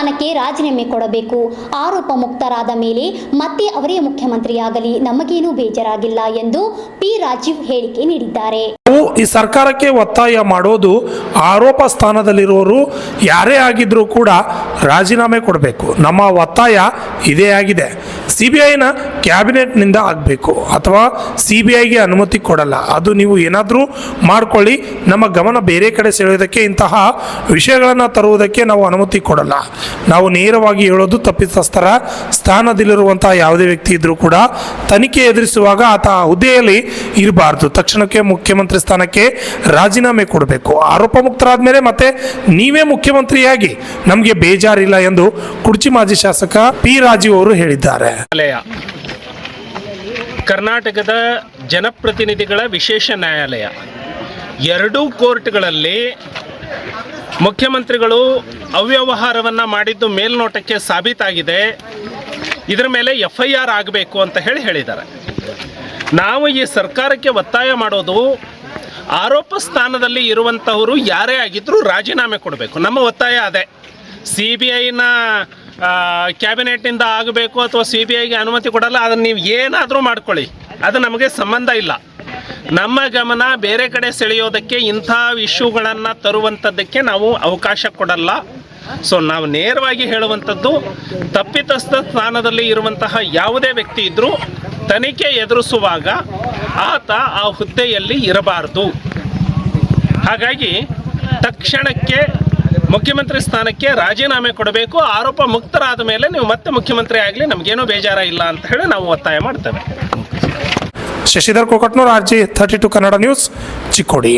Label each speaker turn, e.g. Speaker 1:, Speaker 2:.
Speaker 1: ಸ್ಥಾನಕ್ಕೆ ರಾಜೀನಾಮೆ ಕೊಡಬೇಕು. ಆರೋಪ ಮುಕ್ತರಾದ ಮೇಲೆ ಮತ್ತೆ ಅವರೇ ಮುಖ್ಯಮಂತ್ರಿಯಾಗಲಿ, ನಮಗೇನೂ ಬೇಜಾರಾಗಿಲ್ಲ ಎಂದು ಪಿ ರಾಜೀವ್ ಹೇಳಿಕೆ ನೀಡಿದ್ದಾರೆ.
Speaker 2: ಈ ಸರ್ಕಾರಕ್ಕೆ ಒತ್ತಾಯ ಮಾಡೋದು, ಆರೋಪ ಸ್ಥಾನದಲ್ಲಿರುವವರು ಯಾರೇ ಆಗಿದ್ರೂ ಕೂಡ ರಾಜೀನಾಮೆ ಕೊಡಬೇಕು. ನಮ್ಮ ಒತ್ತಾಯ ಇದೇ ಆಗಿದೆ. CBIನ ಕ್ಯಾಬಿನೆಟ್ನಿಂದ ಆಗಬೇಕು ಅಥವಾ CBIಗೆ ಅನುಮತಿ ಕೊಡಲ್ಲ. ಅದು ನೀವು ಏನಾದರೂ ಮಾಡ್ಕೊಳ್ಳಿ, ನಮ್ಮ ಗಮನ ಬೇರೆ ಕಡೆ ಸೆಳೆಯೋದಕ್ಕೆ, ಇಂತಹ ವಿಷಯಗಳನ್ನು ತರುವುದಕ್ಕೆ ನಾವು ಅನುಮತಿ ಕೊಡಲ್ಲ. ನಾವು ನೇರವಾಗಿ ಹೇಳೋದು, ತಪ್ಪಿತಸ್ಥರ ಸ್ಥಾನದಲ್ಲಿರುವಂತಹ ಯಾವುದೇ ವ್ಯಕ್ತಿ ಇದ್ರೂ ಕೂಡ ತನಿಖೆ ಎದುರಿಸುವಾಗ ಆತ ಹುದ್ದೆಯಲ್ಲಿ ಇರಬಾರ್ದು. ತಕ್ಷಣಕ್ಕೆ ಮುಖ್ಯಮಂತ್ರಿ ಸ್ಥಾನಕ್ಕೆ ರಾಜೀನಾಮೆ ಕೊಡಬೇಕು. ಆರೋಪ ಮುಕ್ತರಾದ ಮೇಲೆ ಮತ್ತೆ ನೀವೇ ಮುಖ್ಯಮಂತ್ರಿಯಾಗಿ, ನಮಗೆ ಬೇಜಾರಿಲ್ಲ ಎಂದು ಕುಡ್ಚಿ ಮಾಜಿ ಶಾಸಕ ಪಿ ರಾಜೀವ್ ಅವರು ಹೇಳಿದ್ದಾರೆ.
Speaker 3: ಕರ್ನಾಟಕದ ಜನಪ್ರತಿನಿಧಿಗಳ ವಿಶೇಷ ನ್ಯಾಯಾಲಯ ಎರಡೂ ಕೋರ್ಟ್ಗಳಲ್ಲಿ ಮುಖ್ಯಮಂತ್ರಿಗಳು ಅವ್ಯವಹಾರವನ್ನು ಮಾಡಿದ್ದು ಮೇಲ್ನೋಟಕ್ಕೆ ಸಾಬೀತಾಗಿದೆ. ಇದರ ಮೇಲೆ FIR ಆಗಬೇಕು ಅಂತ ಹೇಳಿದ್ದಾರೆ. ನಾವು ಈ ಸರ್ಕಾರಕ್ಕೆ ಒತ್ತಾಯ ಮಾಡೋದು, ಆರೋಪ ಸ್ಥಾನದಲ್ಲಿ ಇರುವಂಥವರು ಯಾರೇ ಆಗಿದ್ದರೂ ರಾಜೀನಾಮೆ ಕೊಡಬೇಕು. ನಮ್ಮ ಒತ್ತಾಯ ಅದೇ. CBIನ ಕ್ಯಾಬಿನೆಟ್ನಿಂದ ಆಗಬೇಕು ಅಥವಾ CBIಗೆ ಅನುಮತಿ ಕೊಡಲ್ಲ, ಅದನ್ನು ನೀವು ಏನಾದರೂ ಮಾಡ್ಕೊಳ್ಳಿ, ಅದು ನಮಗೆ ಸಂಬಂಧ ಇಲ್ಲ. ನಮ್ಮ ಗಮನ ಬೇರೆ ಕಡೆ ಸೆಳೆಯೋದಕ್ಕೆ, ಇಂಥ ಇಶ್ಯೂಗಳನ್ನು ತರುವಂಥದ್ದಕ್ಕೆ ನಾವು ಅವಕಾಶ ಕೊಡಲ್ಲ. ಸೊ ನಾವು ನೇರವಾಗಿ ಹೇಳುವಂಥದ್ದು, ತಪ್ಪಿತಸ್ಥ ಸ್ಥಾನದಲ್ಲಿ ಇರುವಂತಹ ಯಾವುದೇ ವ್ಯಕ್ತಿ ಇದ್ದರೂ ತನಿಖೆ ಎದುರಿಸುವಾಗ ಆತ ಆ ಹುದ್ದೆಯಲ್ಲಿ ಇರಬಾರ್ದು. ಹಾಗಾಗಿ ತಕ್ಷಣಕ್ಕೆ ಮುಖ್ಯಮಂತ್ರಿ ಸ್ಥಾನಕ್ಕೆ ರಾಜೀನಾಮೆ ಕೊಡಬೇಕು. ಆರೋಪ ಮುಕ್ತರಾದ ಮೇಲೆ ನೀವು ಮತ್ತೆ ಮುಖ್ಯಮಂತ್ರಿ ಆಗಲಿ, ನಮಗೇನೂ ಬೇಜಾರ ಇಲ್ಲ ಅಂತ ಹೇಳಿ ನಾವು ಒತ್ತಾಯ ಮಾಡ್ತೇವೆ.
Speaker 2: Shashidhar Kokatnur, RG32 Kannada news, Chikkodi.